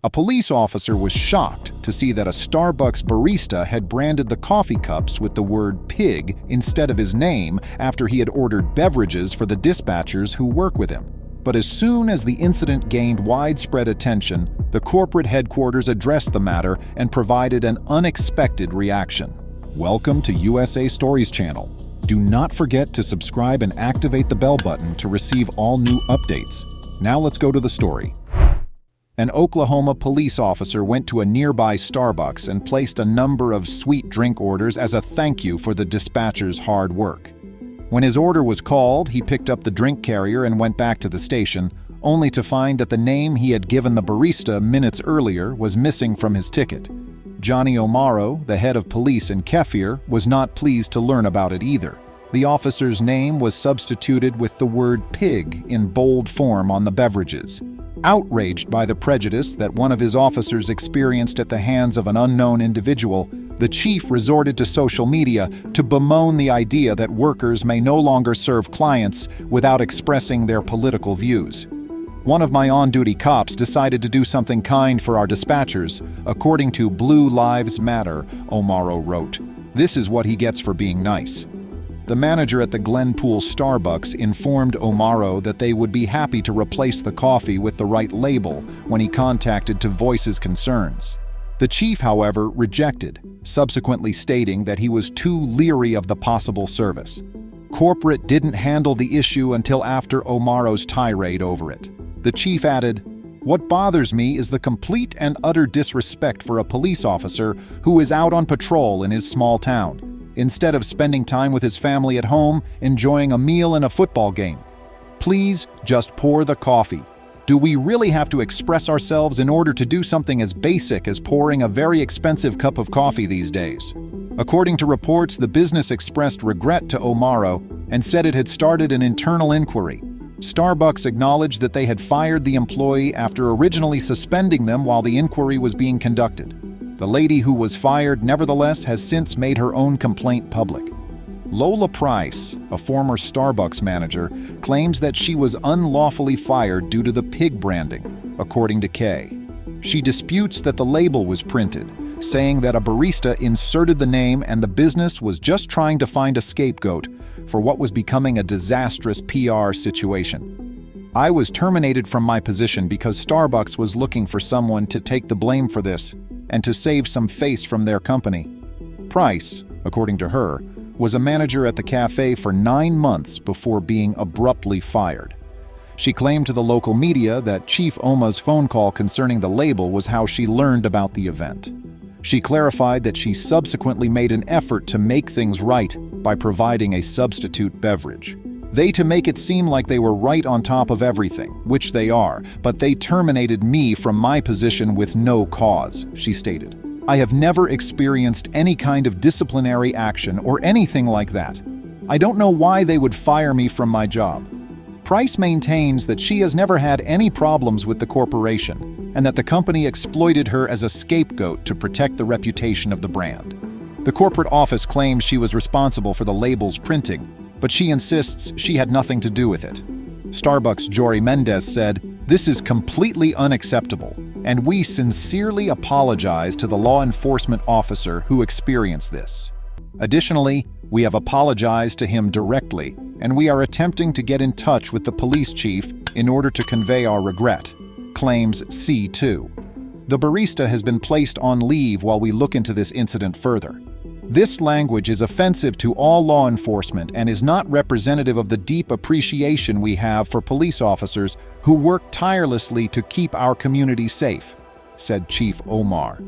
A police officer was shocked to see that a Starbucks barista had branded the coffee cups with the word pig instead of his name after he had ordered beverages for the dispatchers who work with him. But as soon as the incident gained widespread attention, the corporate headquarters addressed the matter and provided an unexpected reaction. Welcome to USA Stories channel. Do not forget to subscribe and activate the bell button to receive all new updates. Now let's go to the story. An Oklahoma police officer went to a nearby Starbucks and placed a number of sweet drink orders as a thank you for the dispatcher's hard work. When his order was called, he picked up the drink carrier and went back to the station, only to find that the name he had given the barista minutes earlier was missing from his ticket. Johnny O'Maro, the head of police in Kefir, was not pleased to learn about it either. The officer's name was substituted with the word pig in bold form on the beverages. Outraged by the prejudice that one of his officers experienced at the hands of an unknown individual, the chief resorted to social media to bemoan the idea that workers may no longer serve clients without expressing their political views. One of my on-duty cops decided to do something kind for our dispatchers, according to Blue Lives Matter, O'Maro wrote. This is what he gets for being nice. The manager at the Glenpool Starbucks informed O'Maro that they would be happy to replace the coffee with the right label when he contacted to voice his concerns. The chief, however, rejected, subsequently stating that he was too leery of the possible service. Corporate didn't handle the issue until after O'Maro's tirade over it. The chief added, "What bothers me is the complete and utter disrespect for a police officer who is out on patrol in his small town, instead of spending time with his family at home, enjoying a meal and a football game. Please just pour the coffee. Do we really have to express ourselves in order to do something as basic as pouring a very expensive cup of coffee these days?" According to reports, the business expressed regret to O'Maro and said it had started an internal inquiry. Starbucks acknowledged that they had fired the employee after originally suspending them while the inquiry was being conducted. The lady who was fired, nevertheless, has since made her own complaint public. Lola Price, a former Starbucks manager, claims that she was unlawfully fired due to the pig branding, according to Kay. She disputes that the label was printed, saying that a barista inserted the name and the business was just trying to find a scapegoat for what was becoming a disastrous PR situation. "I was terminated from my position because Starbucks was looking for someone to take the blame for this and to save some face from their company." Price, according to her, was a manager at the cafe for 9 months before being abruptly fired. She claimed to the local media that Chief Oma's phone call concerning the label was how she learned about the event. She clarified that she subsequently made an effort to make things right by providing a substitute beverage. They to make it seem like they were right on top of everything, which they are, but they terminated me from my position with no cause, she stated. "I have never experienced any kind of disciplinary action or anything like that. I don't know why they would fire me from my job." Price maintains that she has never had any problems with the corporation and that the company exploited her as a scapegoat to protect the reputation of the brand. The corporate office claims she was responsible for the label's printing, but she insists she had nothing to do with it. Starbucks' Jory Mendez said, "This is completely unacceptable, and we sincerely apologize to the law enforcement officer who experienced this. Additionally, we have apologized to him directly, and we are attempting to get in touch with the police chief in order to convey our regret," claims C2. "The barista has been placed on leave while we look into this incident further. This language is offensive to all law enforcement and is not representative of the deep appreciation we have for police officers who work tirelessly to keep our community safe," said Chief Omar.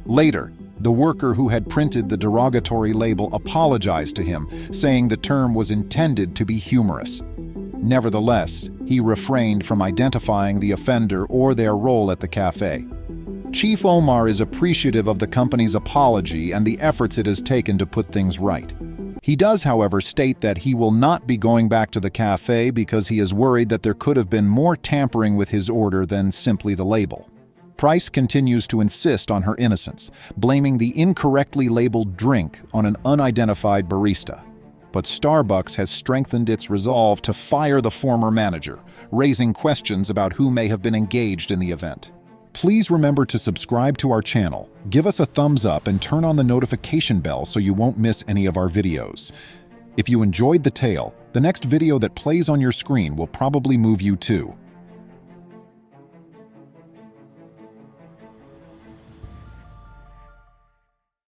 Later, the worker who had printed the derogatory label apologized to him, saying the term was intended to be humorous. Nevertheless, he refrained from identifying the offender or their role at the cafe. Chief Omar is appreciative of the company's apology and the efforts it has taken to put things right. He does, however, state that he will not be going back to the cafe because he is worried that there could have been more tampering with his order than simply the label. Price continues to insist on her innocence, blaming the incorrectly labeled drink on an unidentified barista. But Starbucks has strengthened its resolve to fire the former manager, raising questions about who may have been engaged in the event. Please remember to subscribe to our channel, give us a thumbs up, and turn on the notification bell so you won't miss any of our videos. If you enjoyed the tale, the next video that plays on your screen will probably move you too.